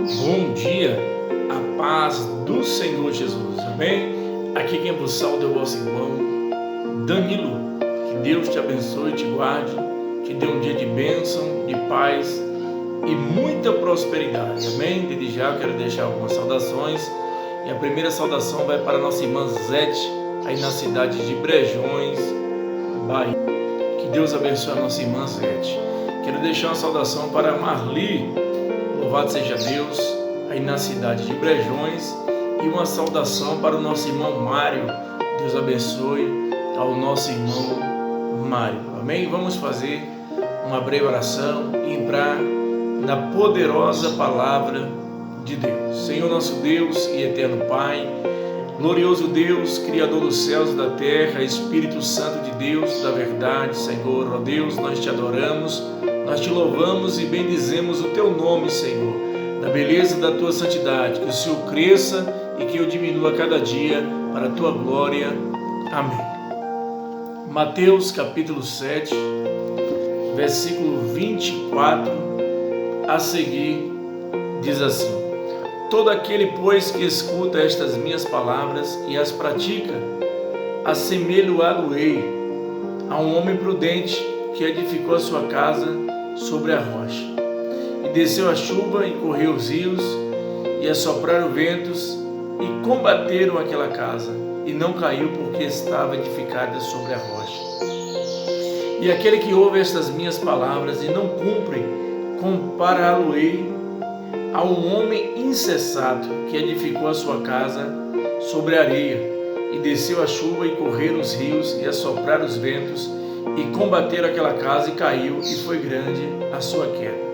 Bom dia, a paz do Senhor Jesus, amém? Aqui quem vos saúda é o vosso irmão Danilo. Que Deus te abençoe, te guarde, te dê um dia de bênção, de paz e muita prosperidade, amém? Desde já eu quero deixar algumas saudações, e a primeira saudação vai para a nossa irmã Zete, aí na cidade de Brejões, Bahia. Que Deus abençoe a nossa irmã Zete. Quero deixar uma saudação para Marli, louvado seja Deus, aí na cidade de Brejões, e uma saudação para o nosso irmão Mário. Deus abençoe ao nosso irmão Mário, amém? Vamos fazer uma breve oração e entrar na poderosa palavra de Deus. Senhor nosso Deus e eterno Pai, glorioso Deus, Criador dos céus e da terra, Espírito Santo de Deus, da verdade, Senhor, ó Deus, nós te adoramos, nós te louvamos e bendizemos o teu nome, Senhor, da beleza da tua santidade, que o Senhor cresça e que eu diminua cada dia para a tua glória. Amém. Mateus capítulo 7, versículo 24, a seguir, diz assim: todo aquele, pois, que escuta estas minhas palavras e as pratica, assemelho-á-lo-ei a um homem prudente que edificou a sua casa sobre a rocha. E desceu a chuva, e correu os rios, e assopraram ventos, e combateram aquela casa, e não caiu, porque estava edificada sobre a rocha. E aquele que ouve estas minhas palavras e não cumpre, compará-lo-ei a um homem insensato que edificou a sua casa sobre a areia, e desceu a chuva, e correram os rios, e assopraram os ventos, e combateram aquela casa, e caiu, e foi grande a sua queda.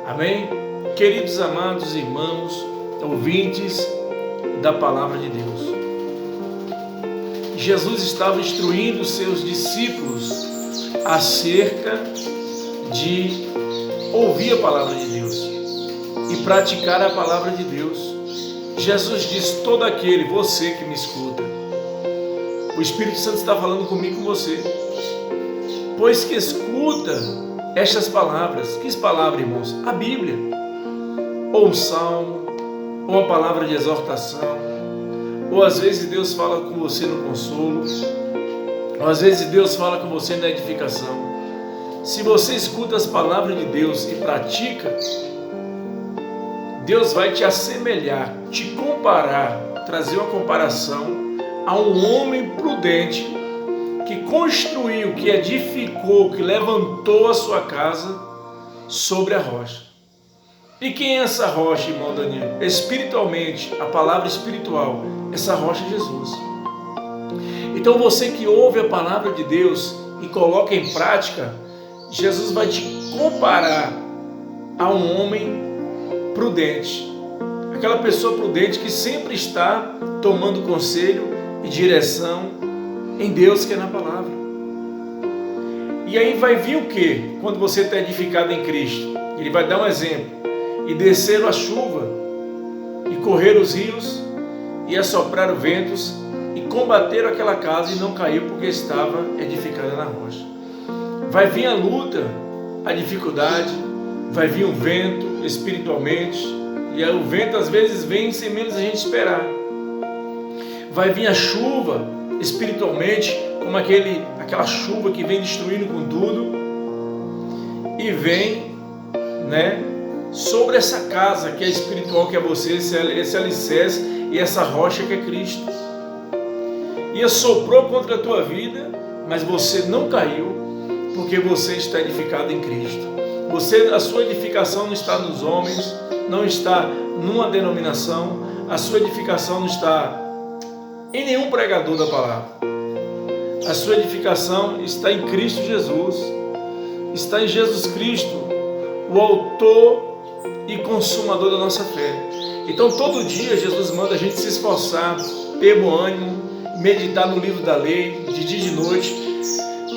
Amém? Queridos amados irmãos, ouvintes da palavra de Deus, Jesus estava instruindo os seus discípulos acerca de ouvir a palavra de Deus e praticar a palavra de Deus. Jesus diz: todo aquele, você que me escuta, o Espírito Santo está falando comigo, com você, pois que escuta estas palavras. Que palavra, irmãos? A Bíblia, ou um salmo, ou uma palavra de exortação, ou às vezes Deus fala com você no consolo, ou às vezes Deus fala com você na edificação. Se você escuta as palavras de Deus e pratica, Deus vai te assemelhar, te comparar, trazer uma comparação a um homem prudente que construiu, que edificou, que levantou a sua casa sobre a rocha. E quem é essa rocha, irmão Danilo? Espiritualmente, a palavra espiritual, essa rocha é Jesus. Então você que ouve a palavra de Deus e coloca em prática, Jesus vai te comparar a um homem prudente, aquela pessoa prudente que sempre está tomando conselho e direção em Deus, que é na palavra. E aí vai vir o que? Quando você está edificado em Cristo, ele vai dar um exemplo: e desceram a chuva, e correram os rios, e assopraram ventos, e combateram aquela casa, e não caiu, porque estava edificada na rocha. Vai vir a luta, a dificuldade, vai vir o vento espiritualmente, e aí o vento às vezes vem sem menos a gente esperar. Vai vir a chuva espiritualmente, como aquela chuva que vem destruindo com tudo, e vem, sobre essa casa que é espiritual, que é você, esse alicerce e essa rocha que é Cristo, e assoprou contra a tua vida, mas você não caiu, porque você está edificado em Cristo. A sua edificação não está nos homens, não está numa denominação, a sua edificação não está em nenhum pregador da palavra. A sua edificação está em Cristo Jesus, está em Jesus Cristo, o autor e consumador da nossa fé. Então todo dia Jesus manda a gente se esforçar, ter bom ânimo, meditar no livro da lei, de dia e de noite,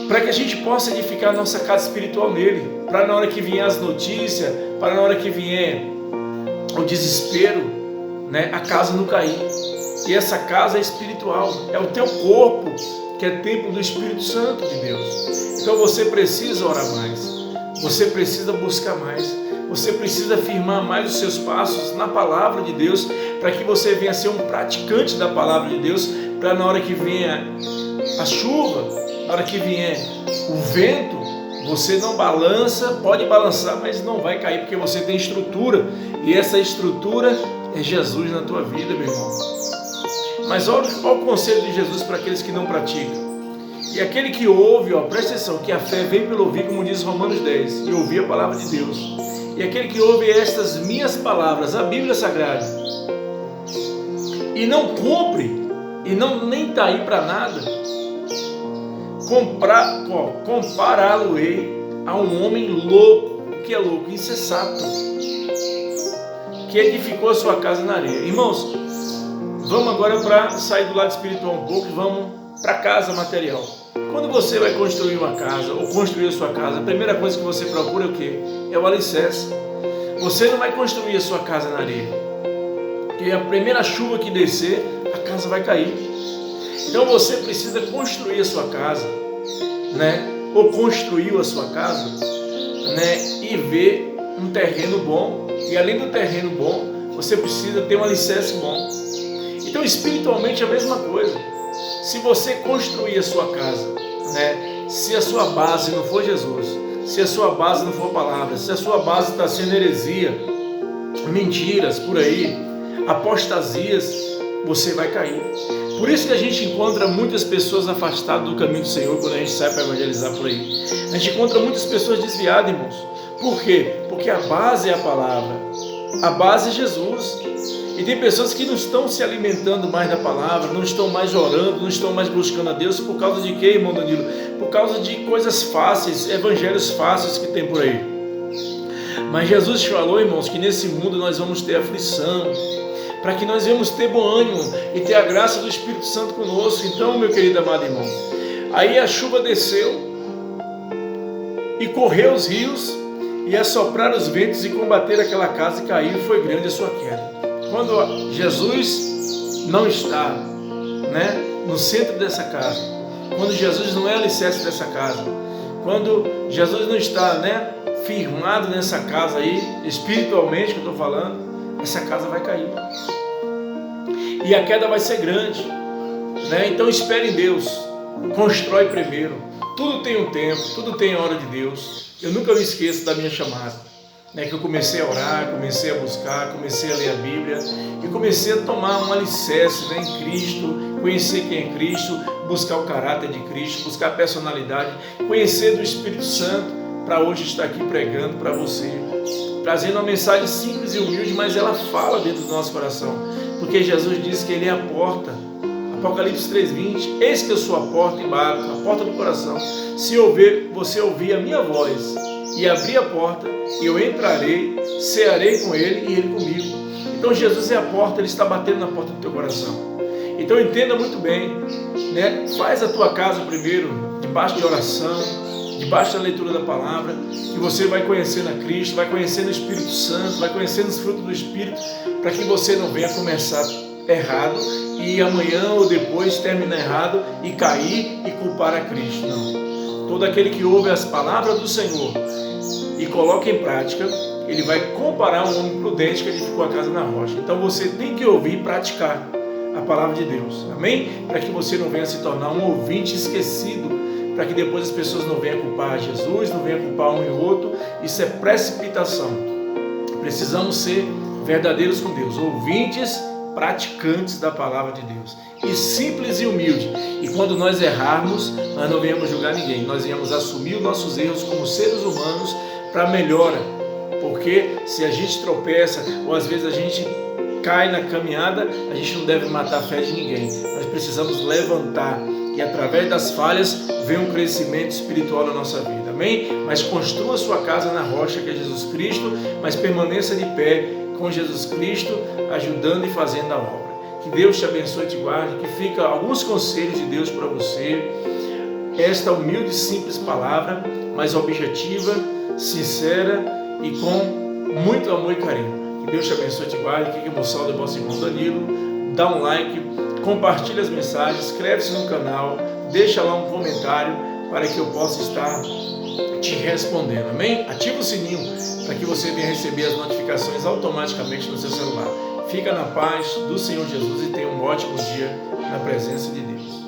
para que a gente possa edificar a nossa casa espiritual nele, para na hora que vier as notícias, para na hora que vier o desespero, a casa não cair. E essa casa é espiritual, é o teu corpo, que é templo do Espírito Santo de Deus. Então você precisa orar mais, você precisa buscar mais, Você precisa firmar mais os seus passos na palavra de Deus, para que você venha a ser um praticante da palavra de Deus, para na hora que venha a chuva, na hora que vier o vento, você não balança, pode balançar, mas não vai cair, porque você tem estrutura, e essa estrutura é Jesus na tua vida, meu irmão. Mas olha o conselho de Jesus para aqueles que não praticam. E aquele que ouve, presta atenção, que a fé vem pelo ouvir, como diz Romanos 10, e ouvir a palavra de Deus. E aquele que ouve estas minhas palavras, a Bíblia Sagrada, e não cumpre, e não nem está aí para nada, compará-lo-ei a um homem louco. O que é louco? Insensato, que edificou a sua casa na areia. Irmãos, vamos agora para sair do lado espiritual um pouco e vamos para a casa material. Quando você vai construir uma casa ou construir a sua casa, a primeira coisa que você procura é o quê? É o alicerce. Você não vai construir a sua casa na areia, porque a primeira chuva que descer, a casa vai cair. Então você precisa construir a sua casa, né? Ou construiu a sua casa, né? E ver um terreno bom. E além do terreno bom, você precisa ter um alicerce bom. Então espiritualmente é a mesma coisa. Se você construir a sua casa, né? Se a sua base não for Jesus, se a sua base não for palavra, se a sua base está sendo heresia, mentiras por aí, apostasias, você vai cair. Por isso que a gente encontra muitas pessoas afastadas do caminho do Senhor quando a gente sai para evangelizar por aí. A gente encontra muitas pessoas desviadas, irmãos. Por quê? Porque a base é a palavra, a base é Jesus. E tem pessoas que não estão se alimentando mais da palavra, não estão mais orando, não estão mais buscando a Deus. Por causa de quê, irmão Danilo? Por causa de coisas fáceis, evangelhos fáceis que tem por aí. Mas Jesus falou, irmãos, que nesse mundo nós vamos ter aflição, para que nós venhamos ter bom ânimo e ter a graça do Espírito Santo conosco. Então, meu querido amado irmão, aí a chuva desceu e correu os rios e assopraram os ventos e combateram aquela casa e caiu, e foi grande a sua queda. Quando Jesus não está, né, no centro dessa casa, quando Jesus não é alicerce dessa casa, quando Jesus não está, né, firmado nessa casa aí, espiritualmente que eu estou falando, essa casa vai cair. E a queda vai ser grande, né? Então espere em Deus, constrói primeiro. Tudo tem um tempo, tudo tem a hora de Deus. Eu nunca me esqueço da minha chamada, né? Que eu comecei a orar, comecei a buscar, comecei a ler a Bíblia e comecei a tomar um alicerce, né, em Cristo, conhecer quem é Cristo, buscar o caráter de Cristo, buscar a personalidade, conhecer do Espírito Santo, para hoje estar aqui pregando para você, trazendo uma mensagem simples e humilde, mas ela fala dentro do nosso coração, porque Jesus disse que Ele é a porta. Apocalipse 3:20, eis que eu sou a porta e bato, a porta do coração. Se você ouvir a minha voz e abrir a porta, eu entrarei, cearei com Ele e Ele comigo. Então Jesus é a porta, Ele está batendo na porta do teu coração. Então entenda muito bem, né? Faz a tua casa primeiro, debaixo de oração, debaixo da leitura da palavra, que você vai conhecendo a Cristo, vai conhecendo o Espírito Santo, vai conhecendo os frutos do Espírito, para que você não venha começar errado e amanhã ou depois terminar errado e cair e culpar a Cristo. Não. Todo aquele que ouve as palavras do Senhor e coloca em prática, ele vai comparar um homem prudente que edificou a casa na rocha. Então você tem que ouvir e praticar a palavra de Deus, amém? Para que você não venha se tornar um ouvinte esquecido, para que depois as pessoas não venham culpar Jesus, não venham culpar um e outro. Isso é precipitação. Precisamos ser verdadeiros com Deus, ouvintes, praticantes da palavra de Deus, e simples e humilde. E quando nós errarmos, nós não venhamos julgar ninguém, nós venhamos assumir os nossos erros como seres humanos para melhora, porque se a gente tropeça, ou às vezes a gente cai na caminhada, a gente não deve matar a fé de ninguém. Nós precisamos levantar, e através das falhas vem um crescimento espiritual na nossa vida, amém? Mas construa sua casa na rocha que é Jesus Cristo, mas permaneça de pé com Jesus Cristo, ajudando e fazendo a obra. Que Deus te abençoe e te guarde, que fica alguns conselhos de Deus para você, esta humilde e simples palavra, mas objetiva, sincera e com muito amor e carinho. Que Deus te abençoe e te guarde, que emoção do vosso irmão Danilo, dá um like, compartilha as mensagens, inscreve-se no canal, deixa lá um comentário para que eu possa estar te respondendo, amém? Ativa o sininho para que você venha receber as notificações automaticamente no seu celular. Fica na paz do Senhor Jesus e tenha um ótimo dia na presença de Deus.